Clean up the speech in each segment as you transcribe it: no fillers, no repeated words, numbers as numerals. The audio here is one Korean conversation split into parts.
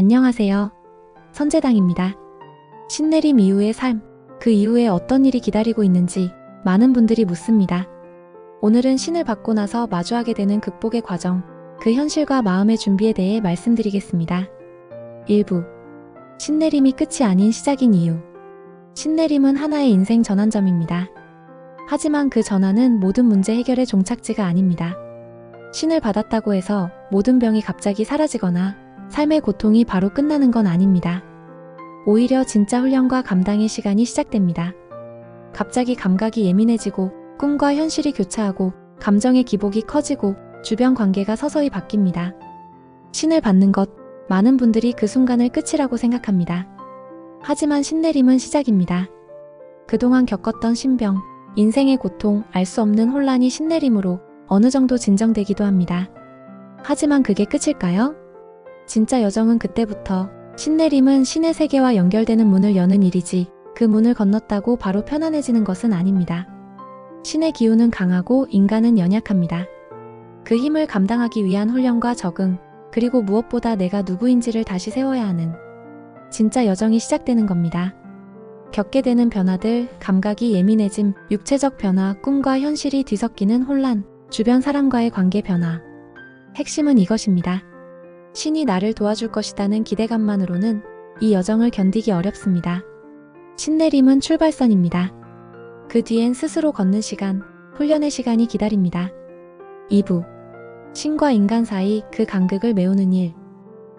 안녕하세요. 선재당입니다. 신내림 이후의 삶, 그 이후에 어떤 일이 기다리고 있는지 많은 분들이 묻습니다. 오늘은 신을 받고 나서 마주하게 되는 극복의 과정, 그 현실과 마음의 준비에 대해 말씀드리겠습니다. 1부. 신내림이 끝이 아닌 시작인 이유. 신내림은 하나의 인생 전환점입니다. 하지만 그 전환은 모든 문제 해결의 종착지가 아닙니다. 신을 받았다고 해서 모든 병이 갑자기 사라지거나 삶의 고통이 바로 끝나는 건 아닙니다. 오히려 진짜 훈련과 감당의 시간이 시작됩니다. 갑자기 감각이 예민해지고 꿈과 현실이 교차하고 감정의 기복이 커지고 주변 관계가 서서히 바뀝니다. 신을 받는 것, 많은 분들이 그 순간을 끝이라고 생각합니다. 하지만 신내림은 시작입니다. 그동안 겪었던 신병, 인생의 고통, 알 수 없는 혼란이 신내림으로 어느 정도 진정되기도 합니다. 하지만 그게 끝일까요? 진짜 여정은 그때부터, 신내림은 신의 세계와 연결되는 문을 여는 일이지 그 문을 건넜다고 바로 편안해지는 것은 아닙니다. 신의 기운은 강하고 인간은 연약합니다. 그 힘을 감당하기 위한 훈련과 적응, 그리고 무엇보다 내가 누구인지를 다시 세워야 하는 진짜 여정이 시작되는 겁니다. 겪게 되는 변화들, 감각이 예민해짐, 육체적 변화, 꿈과 현실이 뒤섞이는 혼란, 주변 사람과의 관계 변화. 핵심은 이것입니다. 신이 나를 도와줄 것이라는 기대감만으로는 이 여정을 견디기 어렵습니다. 신내림은 출발선입니다. 그 뒤엔 스스로 걷는 시간, 훈련의 시간이 기다립니다. 2부. 신과 인간 사이 그 간극을 메우는 일.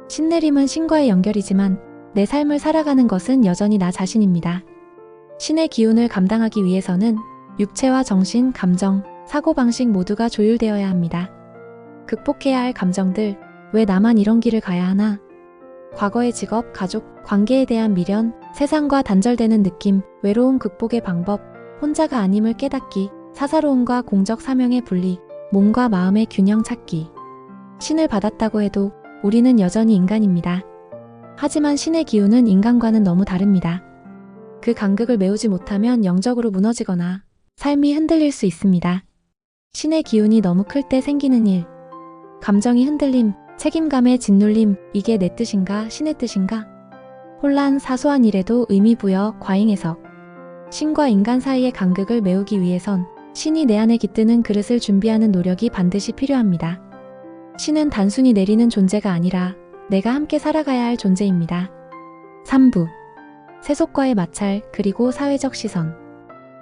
신내림은 신과의 연결이지만 내 삶을 살아가는 것은 여전히 나 자신입니다. 신의 기운을 감당하기 위해서는 육체와 정신, 감정, 사고방식 모두가 조율되어야 합니다. 극복해야 할 감정들, 왜 나만 이런 길을 가야 하나? 과거의 직업, 가족, 관계에 대한 미련, 세상과 단절되는 느낌, 외로움 극복의 방법, 혼자가 아님을 깨닫기, 사사로움과 공적 사명의 분리, 몸과 마음의 균형 찾기. 신을 받았다고 해도 우리는 여전히 인간입니다. 하지만 신의 기운은 인간과는 너무 다릅니다. 그 간극을 메우지 못하면 영적으로 무너지거나 삶이 흔들릴 수 있습니다. 신의 기운이 너무 클 때 생기는 일. 감정이 흔들림, 책임감의 짓눌림, 이게 내 뜻인가, 신의 뜻인가? 혼란, 사소한 일에도 의미 부여, 과잉 해석. 신과 인간 사이의 간극을 메우기 위해선 신이 내 안에 깃드는 그릇을 준비하는 노력이 반드시 필요합니다. 신은 단순히 내리는 존재가 아니라 내가 함께 살아가야 할 존재입니다. 3부. 세속과의 마찰, 그리고 사회적 시선.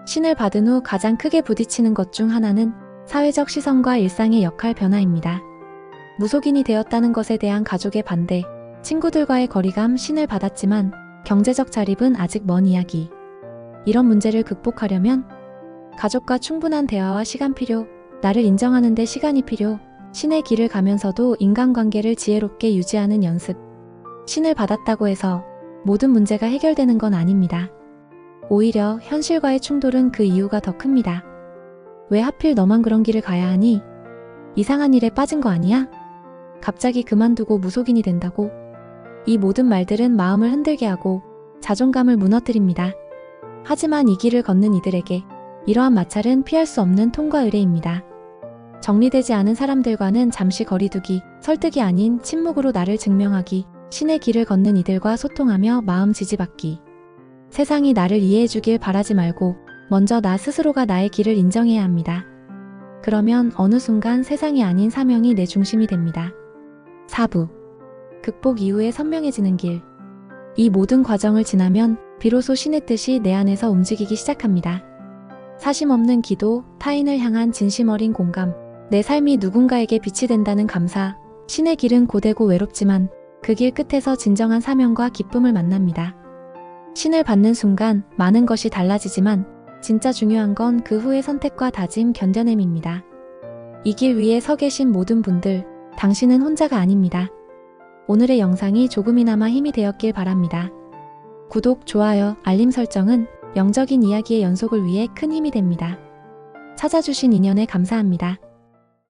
신을 받은 후 가장 크게 부딪히는 것 중 하나는 사회적 시선과 일상의 역할 변화입니다. 무속인이 되었다는 것에 대한 가족의 반대, 친구들과의 거리감, 신을 받았지만 경제적 자립은 아직 먼 이야기. 이런 문제를 극복하려면 가족과 충분한 대화와 시간 필요, 나를 인정하는 데 시간이 필요, 신의 길을 가면서도 인간관계를 지혜롭게 유지하는 연습. 신을 받았다고 해서 모든 문제가 해결되는 건 아닙니다. 오히려 현실과의 충돌은 그 이유가 더 큽니다. 왜 하필 너만 그런 길을 가야 하니? 이상한 일에 빠진 거 아니야? 갑자기 그만두고 무속인이 된다고? 이 모든 말들은 마음을 흔들게 하고 자존감을 무너뜨립니다. 하지만 이 길을 걷는 이들에게 이러한 마찰은 피할 수 없는 통과 의례입니다. 정리되지 않은 사람들과는 잠시 거리두기, 설득이 아닌 침묵으로 나를 증명하기, 신의 길을 걷는 이들과 소통하며 마음 지지받기. 세상이 나를 이해해주길 바라지 말고 먼저 나 스스로가 나의 길을 인정해야 합니다. 그러면 어느 순간 세상이 아닌 사명이 내 중심이 됩니다. 4부. 극복 이후에 선명해지는 길. 이 모든 과정을 지나면 비로소 신의 뜻이 내 안에서 움직이기 시작합니다. 사심 없는 기도, 타인을 향한 진심 어린 공감, 내 삶이 누군가에게 빛이 된다는 감사. 신의 길은 고되고 외롭지만 그 길 끝에서 진정한 사명과 기쁨을 만납니다. 신을 받는 순간 많은 것이 달라지지만 진짜 중요한 건 그 후의 선택과 다짐, 견뎌냄입니다. 이 길 위에 서 계신 모든 분들, 당신은 혼자가 아닙니다. 오늘의 영상이 조금이나마 힘이 되었길 바랍니다. 구독, 좋아요, 알림 설정은 영적인 이야기의 연속을 위해 큰 힘이 됩니다. 찾아주신 인연에 감사합니다.